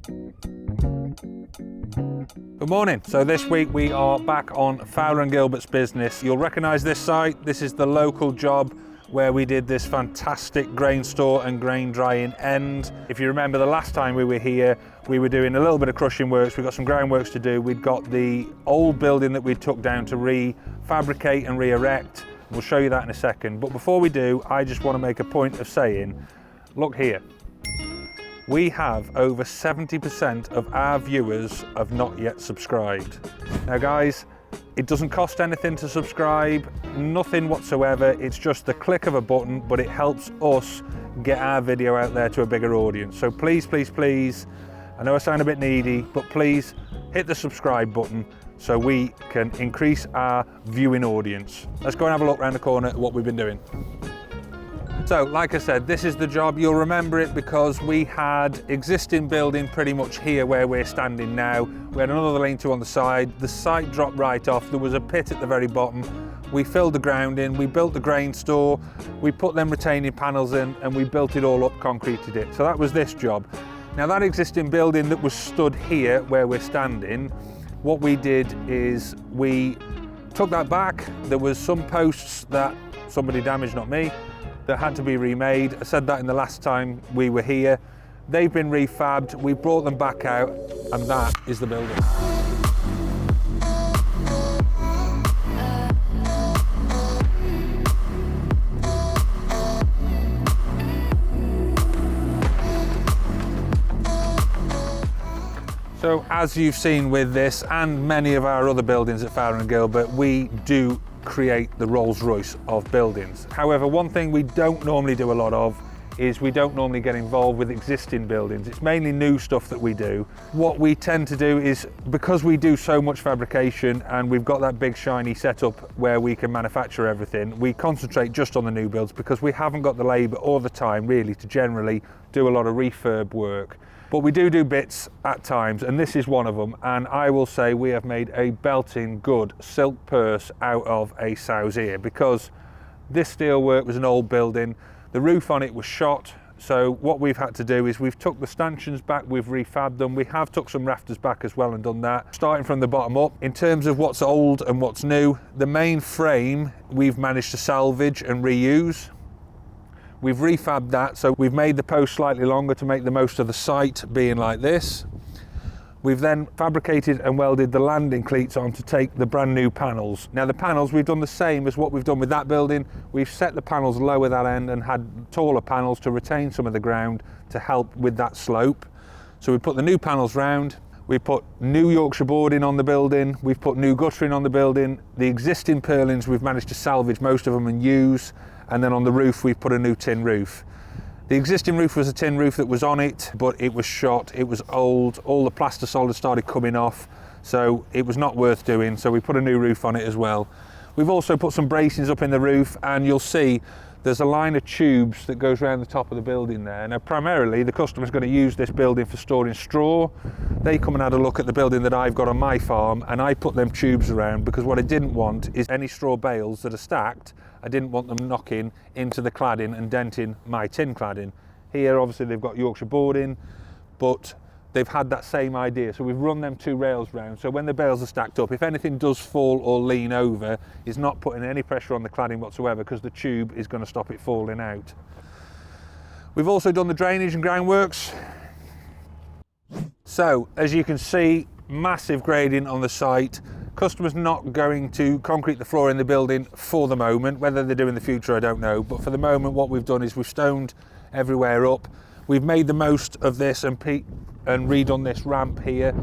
Good morning. So this week we are back on Fowler Gilbert's business. You'll recognise this site. This is the local job where we did this fantastic grain store and grain drying end. If you remember the last time we were here, we were doing a little bit of crushing works. We've got some groundworks to do. We'd got the old building that we took down to re-fabricate and re-erect. We'll show you that in a second. But before we do, I just want to make a point of saying, look here. We have over 70% of our viewers have not yet subscribed. Now guys, it doesn't cost anything to subscribe, nothing whatsoever. It's just the click of a button, but it helps us get our video out there to a bigger audience. So please, please, please, I know I sound a bit needy, but please hit the subscribe button so we can increase our viewing audience. Let's go and have a look around the corner at what we've been doing. So, like I said, this is the job. You'll remember it because we had existing building pretty much here where we're standing now. We had another lean-to on the side. The site dropped right off. There was a pit at the very bottom. We filled the ground in, we built the grain store, we put them retaining panels in, and we built it all up, concreted it. So that was this job. Now that existing building that was stood here where we're standing, what we did is we took that back. There was some posts that somebody damaged, not me, that had to be remade. I said that in the last time we were here. They've been refabbed, we brought them back out, and that is the building. So as you've seen with this and many of our other buildings at Fowler Gilbert, we do create the Rolls-Royce of buildings. However, one thing we don't normally do a lot of is we don't normally get involved with existing buildings. It's mainly new stuff that we do. What we tend to do is, because we do so much fabrication and we've got that big shiny setup where we can manufacture everything, we concentrate just on the new builds because we haven't got the labour or the time really to generally do a lot of refurb work. But we do bits at times, and this is one of them. And I will say we have made a belting good silk purse out of a sow's ear, because this steelwork was an old building. The roof on it was shot. So what we've had to do is we've took the stanchions back, we've refabbed them. We have took some rafters back as well and done that. Starting from the bottom up, in terms of what's old and what's new, the main frame we've managed to salvage and reuse. We've refabbed that, so we've made the post slightly longer to make the most of the site being like this. We've then fabricated and welded the landing cleats on to take the brand new panels. Now the panels, we've done the same as what we've done with that building. We've set the panels lower that end and had taller panels to retain some of the ground to help with that slope. So we put the new panels round. We put new Yorkshire boarding on the building. We've put new guttering on the building. The existing purlins, we've managed to salvage most of them and use. And then on the roof, we've put a new tin roof. The existing roof was a tin roof that was on it, but it was shot, it was old, all the plaster solid started coming off, so it was not worth doing, so we put a new roof on it as well. We've also put some bracings up in the roof, and you'll see there's a line of tubes that goes around the top of the building there. Now primarily the customer's going to use this building for storing straw. They come and had a look at the building that I've got on my farm, and I put them tubes around because what I didn't want is any straw bales that are stacked, I didn't want them knocking into the cladding and denting my tin cladding. Here obviously they've got Yorkshire boarding, but they've had that same idea, so we've run them two rails round, so when the bales are stacked up, if anything does fall or lean over, it's not putting any pressure on the cladding whatsoever because the tube is going to stop it falling out. We've also done the drainage and groundworks. So as you can see, massive grading on the site. Customers not going to concrete the floor in the building for the moment. Whether they do in the future I don't know, but for the moment what we've done is we've stoned everywhere up. We've made the most of this and redone this ramp here.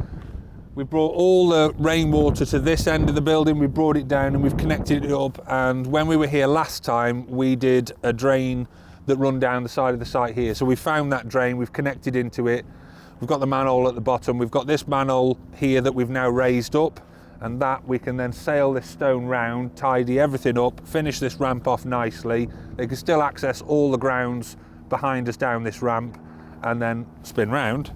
We brought all the rainwater to this end of the building, we brought it down and we've connected it up, and when we were here last time we did a drain that run down the side of the site here. So we found that drain, we've connected into it, we've got the manhole at the bottom, we've got this manhole here that we've now raised up, and that we can then sail this stone round, tidy everything up, finish this ramp off nicely. They can still access all the grounds behind us down this ramp and then spin round.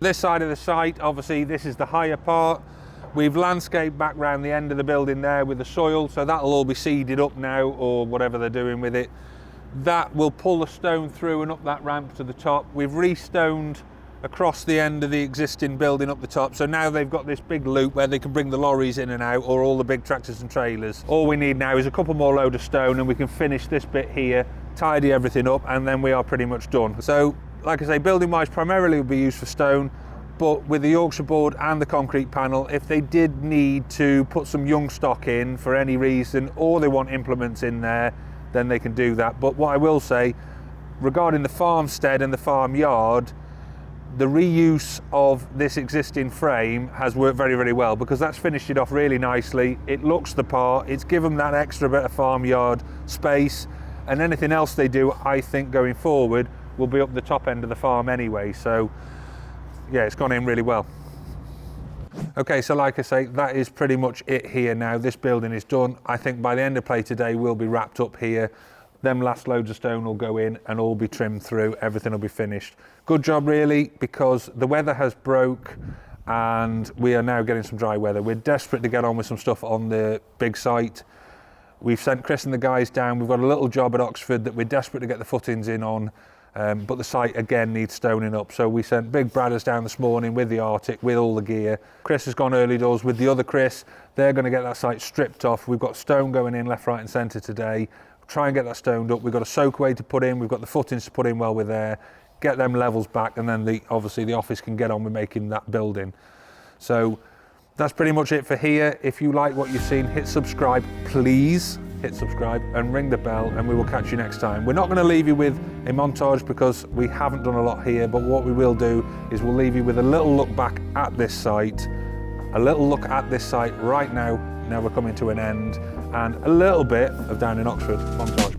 This side of the site, obviously this is the higher part. We've landscaped back round the end of the building there with the soil, so that'll all be seeded up now, or whatever they're doing with it. That will pull the stone through and up that ramp to the top. We've re-stoned across the end of the existing building up the top. So now they've got this big loop where they can bring the lorries in and out, or all the big tractors and trailers. All we need now is a couple more load of stone and we can finish this bit here, tidy everything up, and then we are pretty much done. So like I say, building wise primarily will be used for stone, but with the Yorkshire board and the concrete panel, if they did need to put some young stock in for any reason, or they want implements in there, then they can do that. But what I will say, regarding the farmstead and the farmyard, the reuse of this existing frame has worked very, very well, because that's finished it off really nicely. It looks the part, it's given that extra bit of farmyard space, and anything else they do, I think going forward, will be up the top end of the farm anyway. So yeah, it's gone in really well. Okay, so like I say, that is pretty much it here now. This building is done. I think by the end of play today, we'll be wrapped up here. Them last loads of stone will go in and all be trimmed through, everything will be finished. Good job really, because the weather has broke and we are now getting some dry weather. We're desperate to get on with some stuff on the big site. We've sent Chris and the guys down. We've got a little job at Oxford that we're desperate to get the footings in on, but the site again needs stoning up. So we sent big Bradders down this morning with the Arctic, with all the gear. Chris has gone early doors with the other Chris. They're going to get that site stripped off. We've got stone going in left, right and centre today. Try and get that stoned up. We've got a soakaway to put in, we've got the footings to put in while we're there, get them levels back, and then obviously the office can get on with making that building. So that's pretty much it for here. If you like what you've seen, hit subscribe, please hit subscribe and ring the bell, and we will catch you next time. We're not going to leave you with a montage because we haven't done a lot here, but what we will do is we'll leave you with a little look back at this site, right now we're coming to an end, and a little bit of down in Oxford montage.